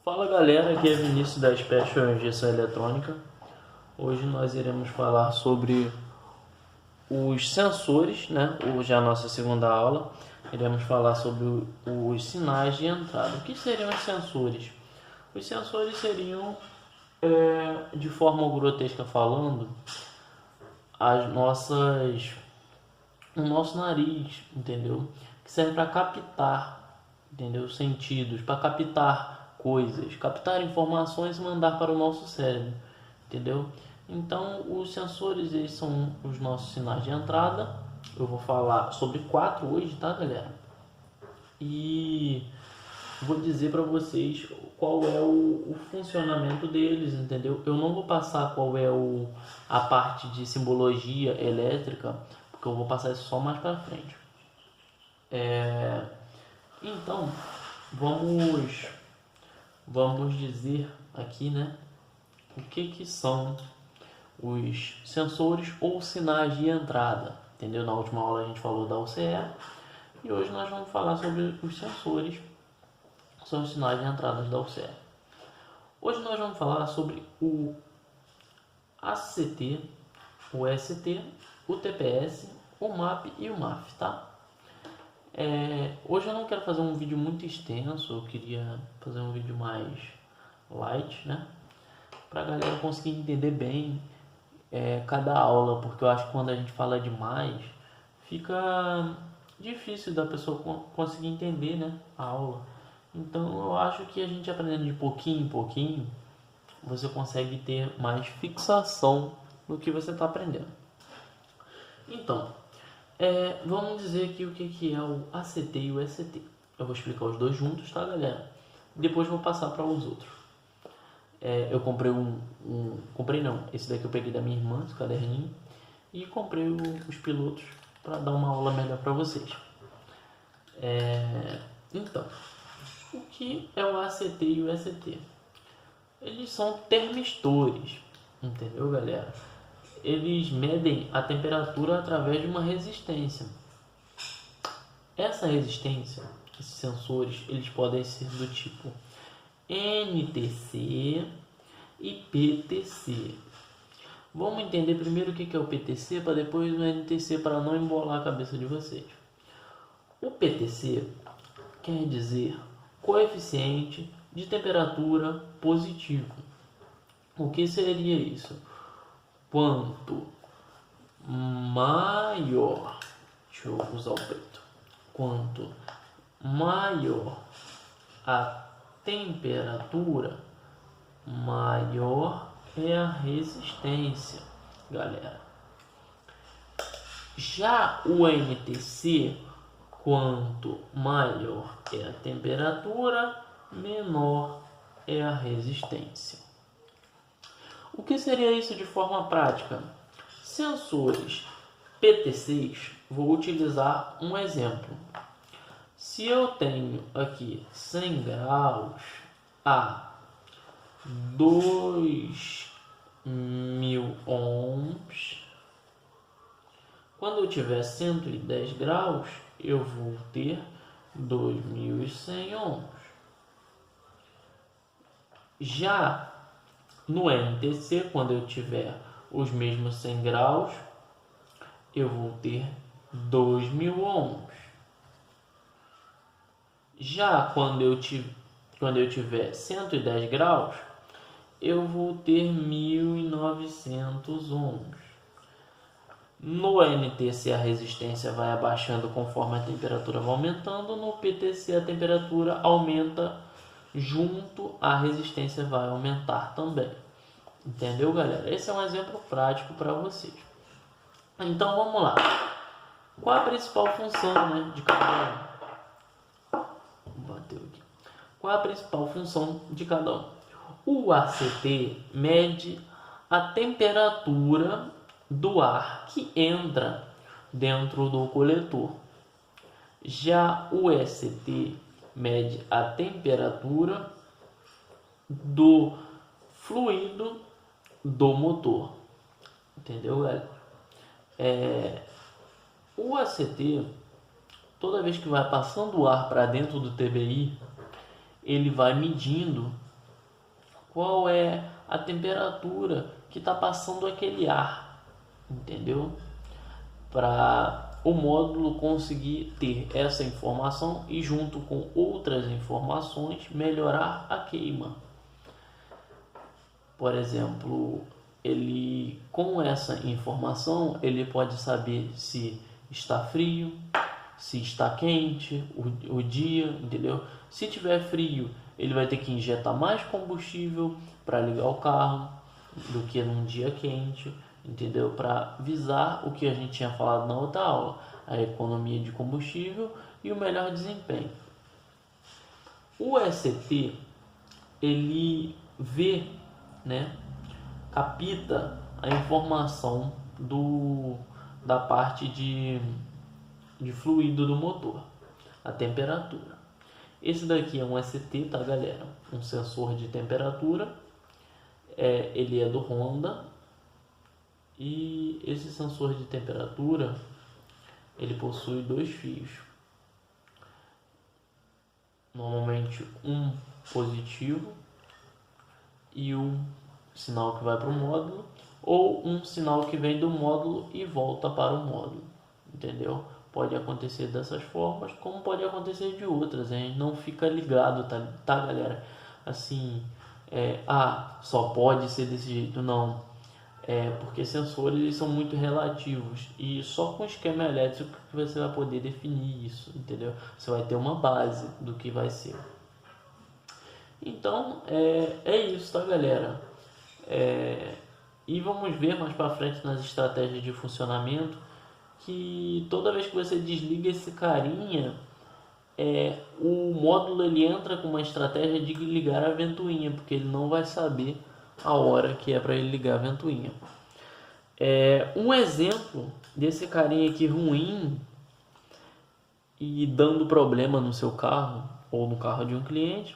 Fala galera, aqui é Vinícius da Special Injeção Eletrônica. Hoje nós iremos falar sobre os sensores, né? Hoje é a nossa segunda aula. Iremos falar sobre os sinais de entrada. O que seriam os sensores? Os sensores seriam, de forma grotesca falando, o nosso nariz, entendeu? Que serve para captar, entendeu? Sentidos, para captar coisas, captar informações e mandar para o nosso cérebro, entendeu? Então, os sensores, eles são os nossos sinais de entrada. Eu vou falar sobre 4 hoje, tá, galera? E vou dizer para vocês qual é o funcionamento deles, entendeu? Eu não vou passar qual é a parte de simbologia elétrica, porque eu vou passar isso só mais para frente. Então, vamos dizer aqui, né, o que são os sensores ou sinais de entrada, entendeu? Na última aula a gente falou da UCE e hoje nós vamos falar sobre os sensores, são os sinais de entrada da UCE. Hoje nós vamos falar sobre o ACT, o ST, o TPS, o MAP e o MAF, tá? Hoje eu não quero fazer um vídeo muito extenso, eu queria fazer um vídeo mais light, né? Pra galera conseguir entender bem cada aula, porque eu acho que quando a gente fala demais, fica difícil da pessoa conseguir entender, né, a aula. Então eu acho que a gente aprendendo de pouquinho em pouquinho, você consegue ter mais fixação no que você está aprendendo. Então, vamos dizer aqui o que é o ACT e o ST. Eu vou explicar os dois juntos, tá, galera? Depois vou passar para os outros. Eu comprei comprei não, esse daqui eu peguei da minha irmã, esse caderninho, e comprei os pilotos para dar uma aula melhor para vocês. Então, o que é o ACT e o ST? Eles são termistores, entendeu, galera? Eles medem a temperatura através de uma resistência. Essa resistência, esses sensores, eles podem ser do tipo NTC e PTC. Vamos entender primeiro o que é o PTC para depois o NTC, para não embolar a cabeça de vocês. O PTC quer dizer coeficiente de temperatura positivo. O que seria isso? Quanto maior, deixa eu usar o preto, quanto maior a temperatura, maior é a resistência, galera. Já o NTC, quanto maior é a temperatura, menor é a resistência. O que seria isso de forma prática? Sensores PTCs, vou utilizar um exemplo. Se eu tenho aqui 100 graus a 2000 ohms, quando eu tiver 110 graus, eu vou ter 2100 ohms. Já no NTC, quando eu tiver os mesmos 100 graus, eu vou ter 2000 ohms. Já quando eu tiver 110 graus, eu vou ter 1900 ohms. No NTC a resistência vai abaixando conforme a temperatura vai aumentando, no PTC a temperatura aumenta junto, a resistência vai aumentar também. Entendeu, galera? Esse é um exemplo prático para vocês. Então vamos lá. Qual a principal função, né, de cada um? Bateu aqui. Qual a principal função de cada um? O ACT mede a temperatura do ar que entra dentro do coletor. Já o ST mede a temperatura do fluido do motor. Entendeu, galera? O ACT, toda vez que vai passando o ar para dentro do TBI, ele vai medindo qual é a temperatura que está passando aquele ar, entendeu? Para o módulo conseguir ter essa informação e, junto com outras informações, melhorar a queima. Por exemplo, ele, com essa informação, ele pode saber se está frio, se está quente o dia, entendeu? Se tiver frio, ele vai ter que injetar mais combustível para ligar o carro do que num dia quente, entendeu? Para visar o que a gente tinha falado na outra aula, a economia de combustível e o melhor desempenho. O ECT, ele vê, né, capta a informação da parte de fluido do motor, a temperatura. Esse daqui é um ECT, tá, galera? Um sensor de temperatura. Ele é do Honda. E esse sensor de temperatura, ele possui 2 fios. Normalmente um positivo e um sinal que vai para o módulo, ou um sinal que vem do módulo e volta para o módulo, entendeu? Pode acontecer dessas formas, como pode acontecer de outras. A gente não fica ligado, tá galera? Assim, só pode ser desse jeito, não. Porque sensores, eles são muito relativos, e só com esquema elétrico que você vai poder definir isso, entendeu? Você vai ter uma base do que vai ser. Então, é isso, tá, galera? E vamos ver mais para frente nas estratégias de funcionamento que toda vez que você desliga esse carinha, o módulo ele entra com uma estratégia de ligar a ventoinha, porque ele não vai saber a hora que é para ele ligar a ventoinha. Um exemplo desse carinha aqui ruim e dando problema no seu carro ou no carro de um cliente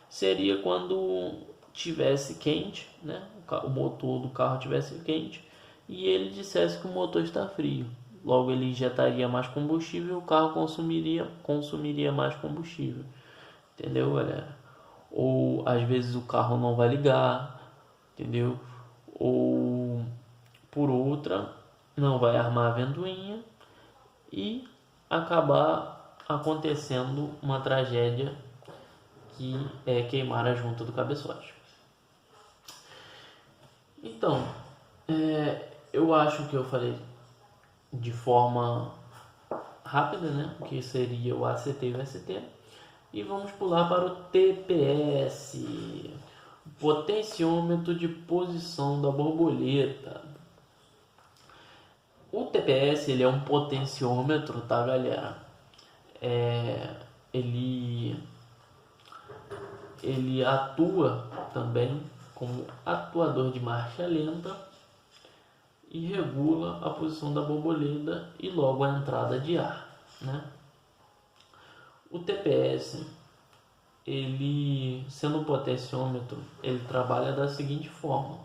seria quando tivesse quente, né? O motor do carro tivesse quente e ele dissesse que o motor está frio. Logo ele injetaria mais combustível e o carro consumiria mais combustível. Entendeu, galera? Ou às vezes o carro não vai ligar, entendeu? Ou por outra, não vai armar a ventoinha e acabar acontecendo uma tragédia que é queimar a junta do cabeçote. Então, eu acho que eu falei de forma rápida, né? Que seria o ACT e o ST. E vamos pular para o TPS, potenciômetro de posição da borboleta. O TPS ele é um potenciômetro, tá, galera? Ele atua também como atuador de marcha lenta e regula a posição da borboleta e logo a entrada de ar, né? O TPS, ele sendo um potenciômetro, ele trabalha da seguinte forma: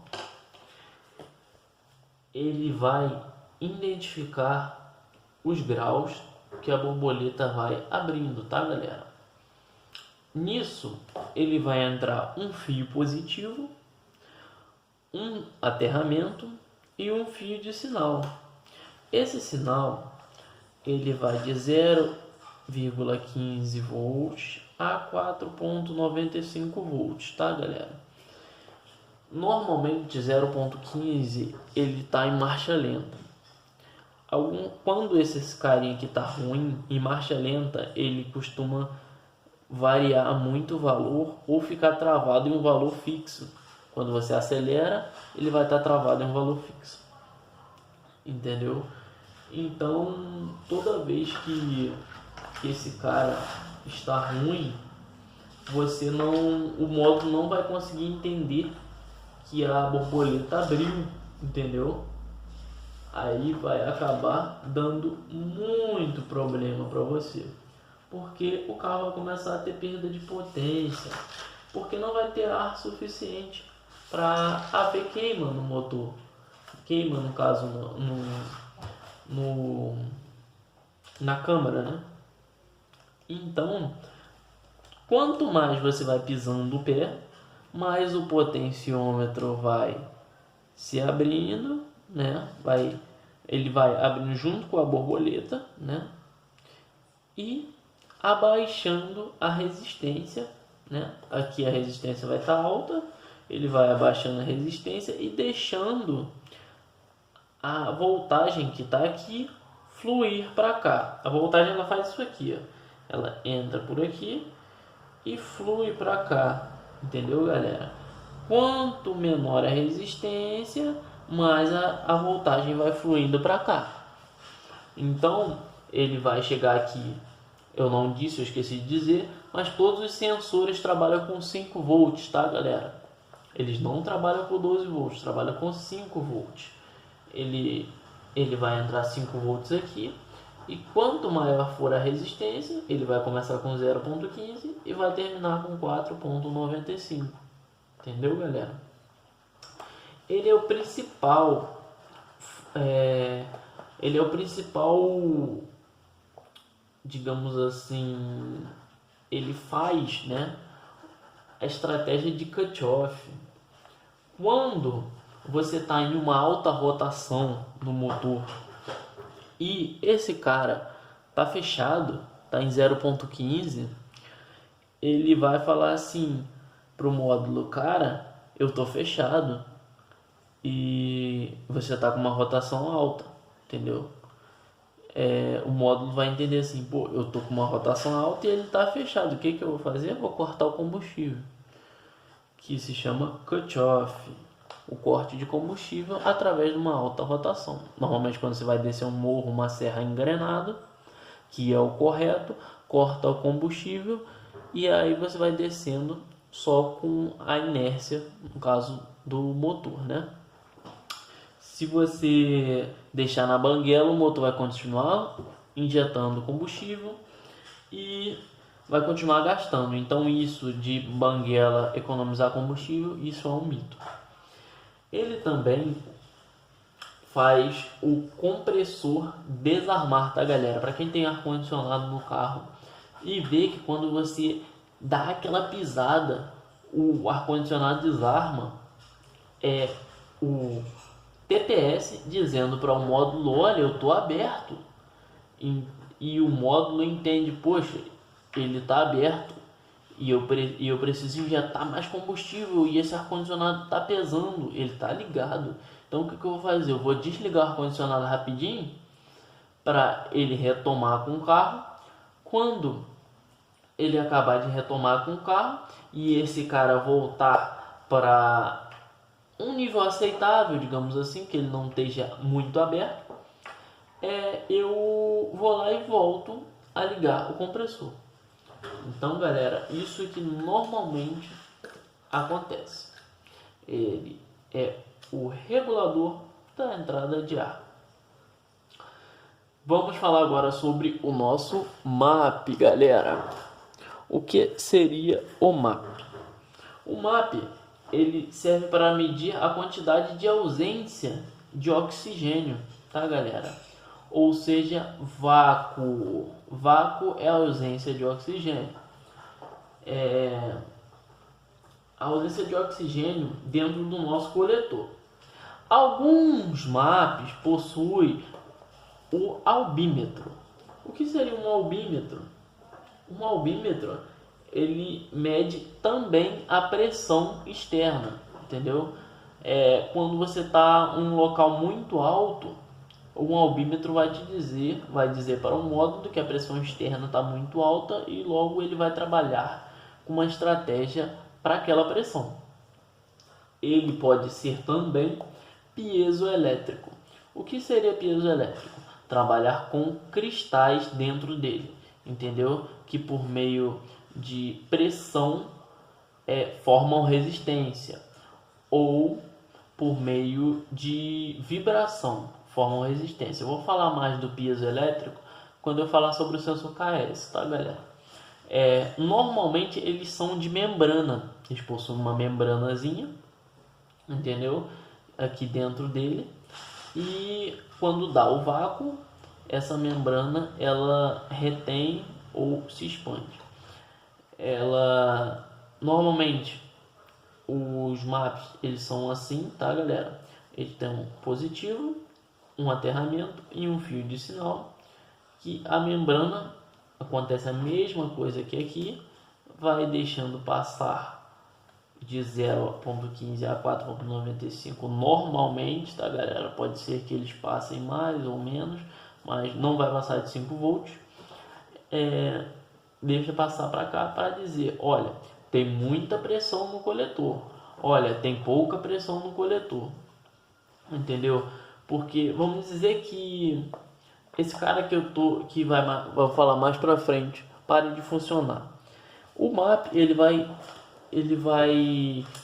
ele vai identificar os graus que a borboleta vai abrindo, tá, galera? Nisso, ele vai entrar um fio positivo, um aterramento e um fio de sinal. Esse sinal, ele vai de 0,15 volts a 4,95 volts, tá, galera? Normalmente 0,15 ele está em marcha lenta. Quando esse carinha aqui está ruim, em marcha lenta, ele costuma variar muito o valor ou ficar travado em um valor fixo. Quando você acelera, ele vai estar travado em um valor fixo. Entendeu? Então, toda vez que esse cara está ruim, o módulo não vai conseguir entender que a borboleta abriu, entendeu? Aí vai acabar dando muito problema para você, porque o carro vai começar a ter perda de potência, porque não vai ter ar suficiente para haver queima no motor, queima no caso na câmara, né? Então, quanto mais você vai pisando o pé, mais o potenciômetro vai se abrindo, né? Ele vai abrindo junto com a borboleta, né? E abaixando a resistência, né? Aqui a resistência vai estar alta, ele vai abaixando a resistência e deixando a voltagem que está aqui fluir para cá. A voltagem ela faz isso aqui, ó. Ela entra por aqui e flui para cá, entendeu, galera? Quanto menor a resistência, mais a voltagem vai fluindo para cá. Então ele vai chegar aqui. Eu não disse, eu esqueci de dizer, mas todos os sensores trabalham com 5 volts, tá, galera? Eles não trabalham com 12 volts, trabalham com 5 volts. Ele vai entrar 5 volts aqui, e quanto maior for a resistência, ele vai começar com 0.15 e vai terminar com 4.95. Entendeu, galera? Ele é o principal, digamos assim, ele faz, né, a estratégia de cut-off. Quando você está em uma alta rotação no motor e esse cara tá fechado, tá em 0.15, ele vai falar assim pro módulo: cara, eu tô fechado e você tá com uma rotação alta, entendeu? O módulo vai entender assim: pô, eu tô com uma rotação alta e ele tá fechado, o que eu vou fazer? Eu vou cortar o combustível, que se chama cut-off, o corte de combustível através de uma alta rotação. Normalmente quando você vai descer um morro, uma serra engrenada, que é o correto, corta o combustível e aí você vai descendo só com a inércia, no caso do motor, né? Se você deixar na banguela, o motor vai continuar injetando combustível e vai continuar gastando. Então isso de banguela economizar combustível, isso é um mito. Ele também faz o compressor desarmar, tá, galera? Para quem tem ar-condicionado no carro e vê que quando você dá aquela pisada, o ar-condicionado desarma, é o TPS dizendo para o módulo: olha, eu tô aberto. E o módulo entende: poxa, ele está aberto e eu preciso injetar mais combustível e esse ar-condicionado está pesando, ele está ligado. Então o que eu vou fazer? Eu vou desligar o ar-condicionado rapidinho para ele retomar com o carro. Quando ele acabar de retomar com o carro e esse cara voltar para um nível aceitável, digamos assim, que ele não esteja muito aberto, eu vou lá e volto a ligar o compressor. Então, galera, isso que normalmente acontece. Ele é o regulador da entrada de ar. Vamos falar agora sobre o nosso MAP, galera. O que seria o MAP? O MAP, ele serve para medir a quantidade de ausência de oxigênio, tá, galera? Ou seja, vácuo. Vácuo é a ausência de oxigênio. A ausência de oxigênio dentro do nosso coletor. Alguns MAPs possuem o albímetro. O que seria um albímetro? Um albímetro, ele mede também a pressão externa, entendeu? Quando você está em um local muito alto, um albímetro vai dizer para o módulo que a pressão externa está muito alta e logo ele vai trabalhar com uma estratégia para aquela pressão. Ele pode ser também piezoelétrico. O que seria piezoelétrico? Trabalhar com cristais dentro dele, entendeu? Que por meio de pressão formam resistência, ou por meio de vibração formam resistência. Eu vou falar mais do piezoelétrico quando eu falar sobre o sensor KS, tá, galera? Normalmente eles são de membrana, eles possuem uma membranazinha, entendeu? Aqui dentro dele, e quando dá o vácuo, essa membrana ela retém ou se expande. Ela normalmente os maps, eles são assim, tá, galera? Eles têm um positivo, um aterramento e um fio de sinal, que a membrana acontece a mesma coisa que aqui, vai deixando passar de 0.15 a 4.95 normalmente, tá, galera? Pode ser que eles passem mais ou menos, mas não vai passar de 5 volts. Deixa passar para cá para dizer, olha, tem muita pressão no coletor, olha, tem pouca pressão no coletor, entendeu? Porque vamos dizer que esse cara que vou falar mais para frente, pare de funcionar. O MAP ele vai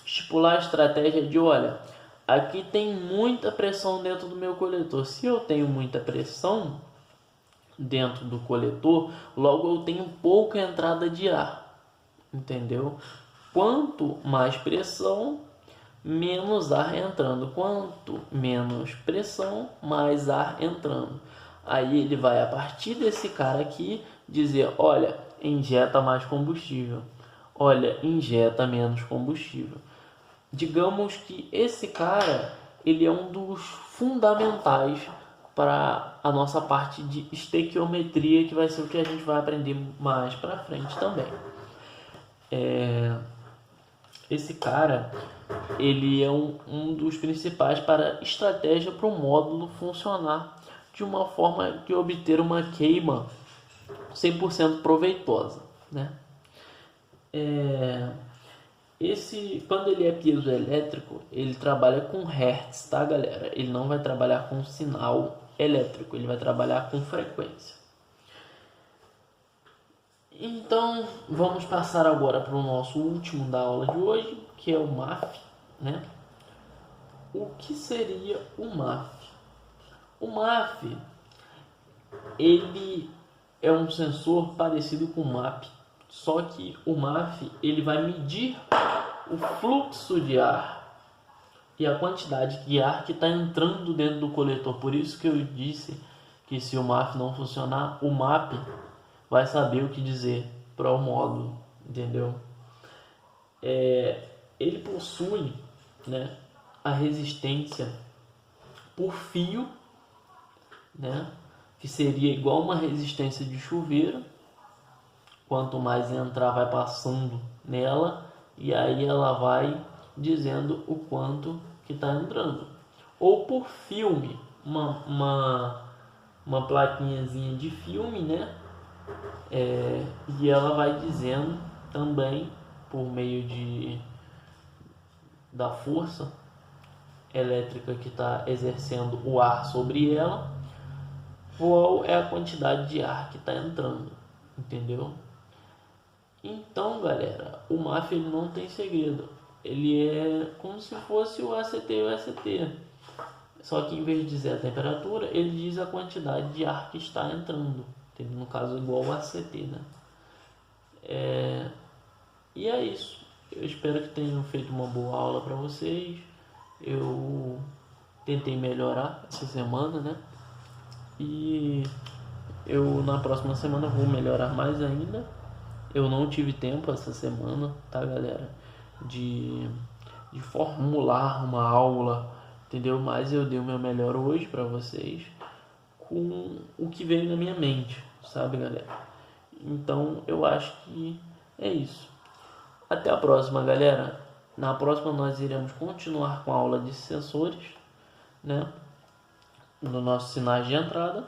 estipular a estratégia de, olha, aqui tem muita pressão dentro do meu coletor. Se eu tenho muita pressão dentro do coletor, logo eu tenho pouca entrada de ar, entendeu? Quanto mais pressão, menos ar entrando. Quanto menos pressão, mais ar entrando. Aí ele vai, a partir desse cara aqui, dizer, olha, injeta mais combustível, olha, injeta menos combustível. Digamos que esse cara, ele é um dos fundamentais para a nossa parte de estequiometria, que vai ser o que a gente vai aprender mais para frente também. Esse cara, ele é um dos principais para estratégia para o módulo funcionar de uma forma de obter uma queima 100% proveitosa, né? Quando ele é piezoelétrico, ele trabalha com hertz, tá, galera? Ele não vai trabalhar com sinal elétrico, ele vai trabalhar com frequência. Então, vamos passar agora para o nosso último da aula de hoje, que é o MAF, né? O que seria o MAF? O MAF, ele é um sensor parecido com o MAP, só que o MAF ele vai medir o fluxo de ar e a quantidade de ar que está entrando dentro do coletor. Por isso que eu disse que se o MAF não funcionar, o MAP vai saber o que dizer para o módulo, entendeu? Ele possui, né, a resistência por fio, né, que seria igual uma resistência de chuveiro. Quanto mais entrar, vai passando nela e aí ela vai dizendo o quanto que está entrando. Ou por filme, uma plaquinhazinha de filme, né? E ela vai dizendo também por meio da força elétrica que está exercendo o ar sobre ela, qual é a quantidade de ar que está entrando, entendeu? Então, galera, o MAF ele não tem segredo, ele é como se fosse o ACT e o ST, só que em vez de dizer a temperatura, ele diz a quantidade de ar que está entrando, no caso igual o ACT, né? E é isso. Eu espero que tenham feito uma boa aula para vocês. Eu tentei melhorar essa semana, né? E eu na próxima semana vou melhorar mais ainda. Eu não tive tempo essa semana, tá, galera? De formular uma aula, entendeu? Mas eu dei o meu melhor hoje para vocês com o que veio na minha mente, sabe, galera? Então eu acho que é isso. Até a próxima, galera. Na próxima nós iremos continuar com a aula de sensores, né? No nosso sinais de entrada.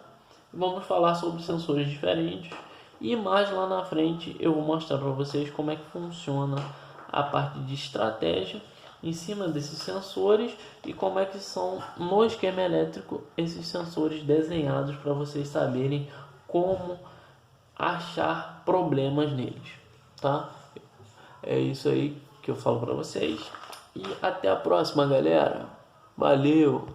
Vamos falar sobre sensores diferentes. E mais lá na frente eu vou mostrar para vocês como é que funciona a parte de estratégia em cima desses sensores e como é que são no esquema elétrico esses sensores desenhados para vocês saberem como achar problemas neles, tá? É isso aí que eu falo para vocês e até a próxima, galera. Valeu!